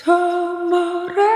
Tomorrow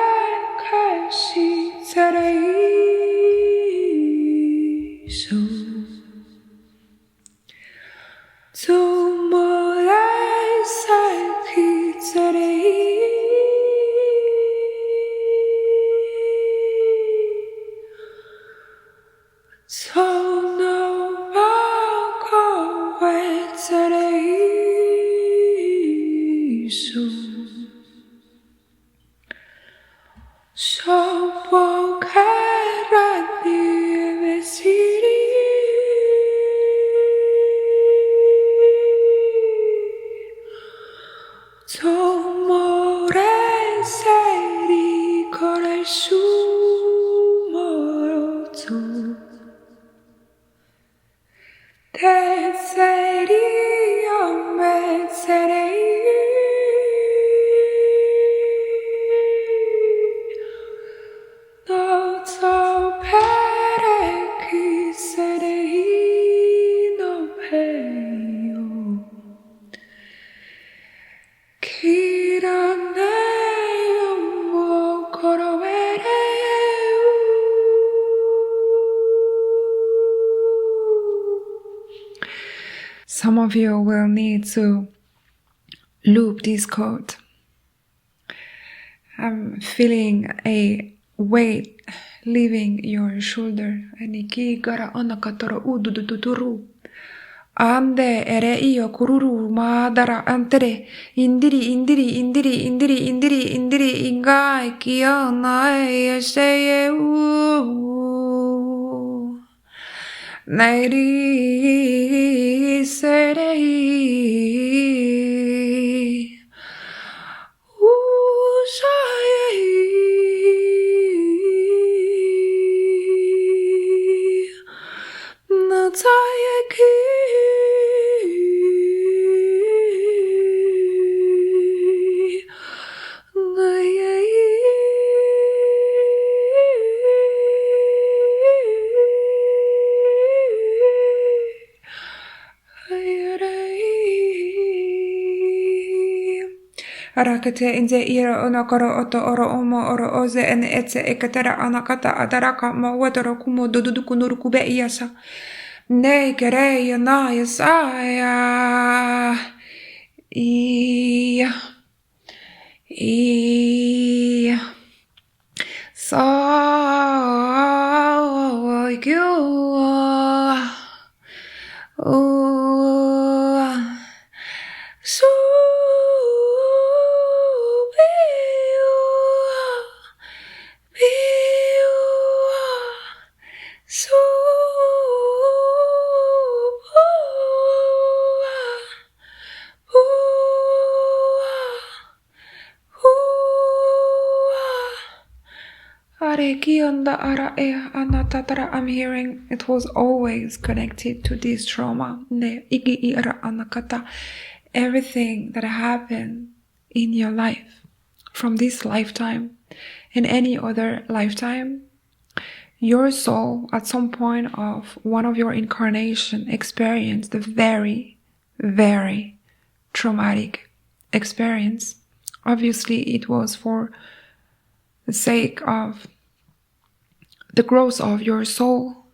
Some of you will need to loop this code. I'm feeling a weight leaving your shoulder. Aniki gara anakatoro ududuturu. Ande ere io kururu madara antere indiri ingai kia nae seye nairi serei Arakate inze ira onakoro oto oro omo oro oze en etse ekatera anakata adaraka ma watoro kumo dudu kunuru kube iyasa. Ne kere yana yasaya. Iya. So I'm hearing it was always connected to this trauma. Everything that happened in your life from this lifetime and any other lifetime, your soul at some point of one of your incarnation experienced a very, very traumatic experience. Obviously, it was for the sake of the growth of your soul.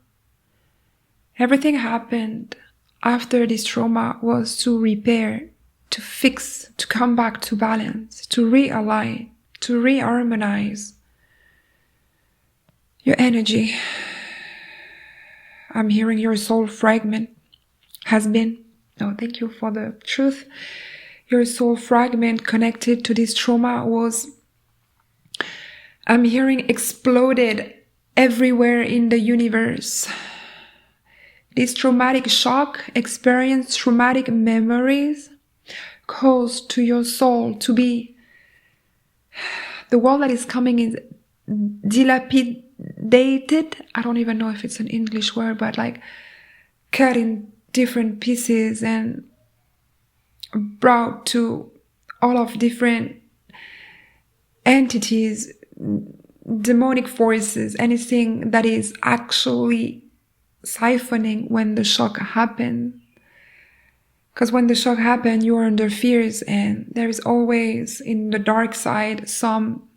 Everything happened after this trauma was to repair, to fix, to come back to balance, to realign, to reharmonize your energy. I'm hearing your soul fragment has been, thank you for the truth. Your soul fragment connected to this trauma was, I'm hearing, exploded everywhere in the universe. This traumatic shock experience, traumatic memories caused to your soul to be, the word that is coming is dilapidated. I don't even know if it's an English word, but like cut in different pieces and brought to all of different entities, demonic forces, anything that is actually siphoning when the shock happened. Because when the shock happens, you are under fears, and there is always in the dark side some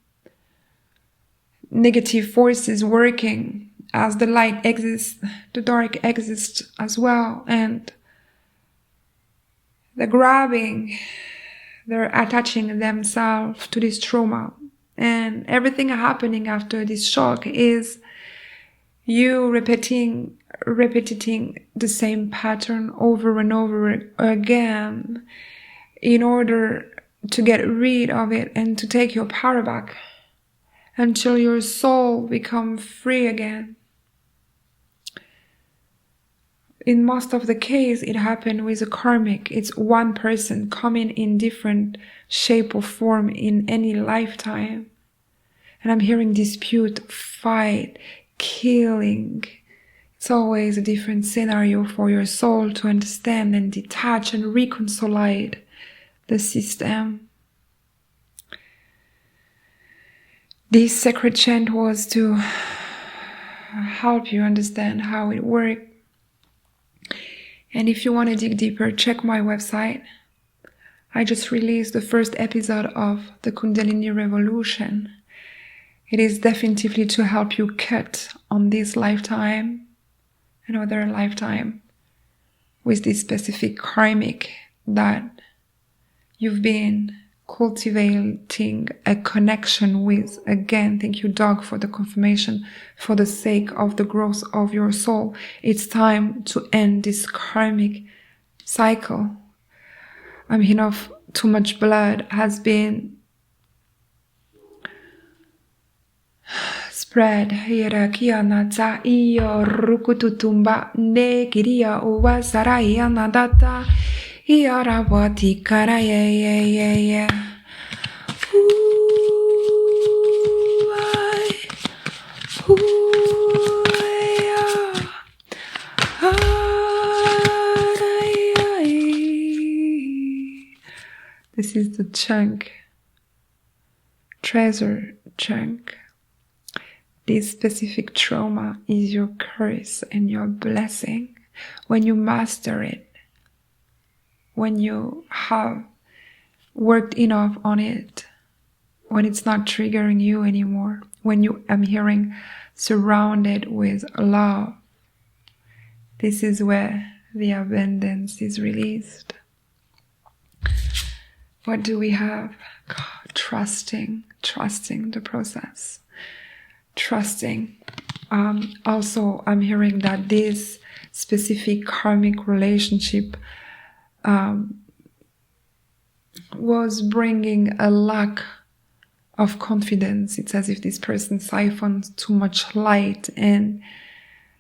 negative forces working. As the light exists, the dark exists as well, and they're grabbing, they're attaching themselves to this trauma. And everything happening after this shock is you repeating the same pattern over and over again in order to get rid of it and to take your power back until your soul becomes free again. In most of the case, it happened with a karmic. It's one person coming in different shape or form in any lifetime. And I'm hearing dispute, fight, killing. It's always a different scenario for your soul to understand and detach and reconcile the system. This sacred chant was to help you understand how it works. And if you want to dig deeper, check my website. I just released the first episode of the Kundalini Revolution. It is definitively to help you cut on this lifetime, another lifetime, with this specific karmic that you've been cultivating a connection with. Again, thank you, Doug, for the confirmation. For the sake of the growth of your soul, it's time to end this karmic cycle. I mean, of too much blood has been spread. Hierarchia nata iyo rukututumba ne kiria uwa saraya nadata. Yarawati karaya. This is the chunk, treasure chunk. This specific trauma is your curse and your blessing. When you master it, when you have worked enough on it, when it's not triggering you anymore, when you, I'm hearing, surrounded with love, this is where the abundance is released. What do we have? God, trusting the process. Trusting. Also, I'm hearing that this specific karmic relationship was bringing a lack of confidence. It's as if this person siphoned too much light, and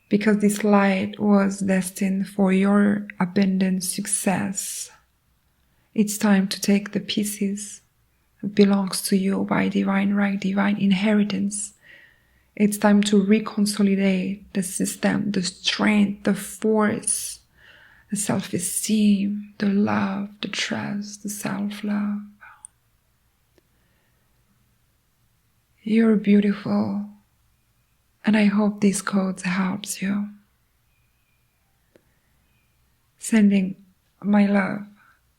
because this light was destined for your abundant success, it's time to take the pieces that belongs to you by divine right, divine inheritance. It's time to reconsolidate the system, the strength, the force, the self-esteem, the love, the trust, the self-love. You're beautiful, and I hope this code helps you. Sending my love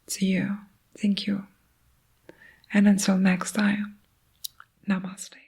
to you. Thank you. And until next time, namaste.